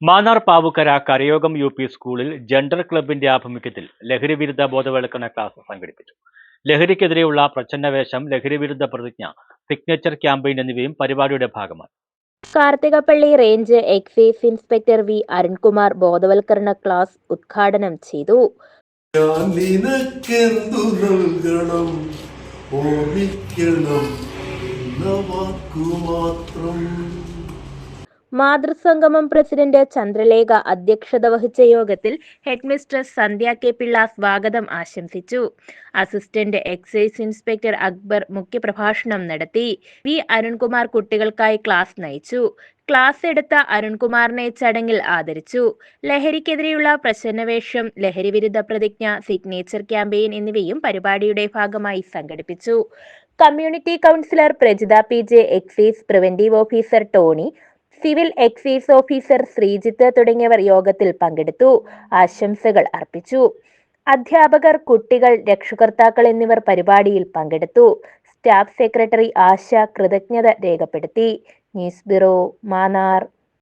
Mannar Pavukkara കരയോഗം UP. സ്കൂളിൽ gender ക്ലബിന്റെ ആഭിമുഖ്യത്തിൽ ലഹരിവിരുദ്ധ ബോധവൽക്കരണ ക്ലാസ് സംഘടിപ്പിച്ചു. ലഹരിക്കെതിരെയുള്ള പ്രച്ഛന്നവേഷം, ലഹരിവിരുദ്ധ പ്രതിജ്ഞ, സിഗ്നേച്ചർ ക്യാമ്പയിൻ എന്നിവയും പരിപാടിയുടെ ഭാഗമായി. Karthikappally range excise inspector V Arunkumar ബോധവൽക്കരണ ക്ലാസ് ഉദ്ഘാടനം ചെയ്തു. മാതൃസംഗമം പ്രസിഡന്റ് ചന്ദ്രലേഖ അധ്യക്ഷത വഹിച്ച യോഗത്തിൽ ഹെഡ്മിസ്ട്രസ് സന്ധ്യ കെ പിള്ള സ്വാഗതം ആശംസിച്ചു. അസിസ്റ്റന്റ് എക്സൈസ് ഇൻസ്പെക്ടർ അക്ബർ മുഖ്യപ്രഭാഷണം നടത്തി. വി അരുൺകുമാർ കുട്ടികൾക്കായി ക്ലാസ് നയിച്ചു. ക്ലാസ് എടുത്ത അരുൺകുമാറിനെ ചടങ്ങിൽ ആദരിച്ചു. ലഹരിക്കെതിരെയുള്ള പ്രച്ഛന്നവേഷം, ലഹരിവിരുദ്ധ പ്രതിജ്ഞ, സിഗ്നേച്ചർ ക്യാമ്പയിൻ എന്നിവയും പരിപാടിയുടെ ഭാഗമായി സംഘടിപ്പിച്ചു. Community councillor Prajitha PJ, excise preventive officer Tony, civil excise officer Sreejith തുടങ്ങിയവർ യോഗത്തിൽ പങ്കെടുത്തു. ആശംസകൾ അർപ്പിച്ചു. അധ്യാപകർ, കുട്ടികൾ, രക്ഷകർത്താക്കൾ എന്നിവർ പരിപാടിയിൽ പങ്കെടുത്തു. സ്റ്റാഫ് സെക്രട്ടറി ആശ കൃതജ്ഞത രേഖപ്പെടുത്തി. News bureau, Mannar.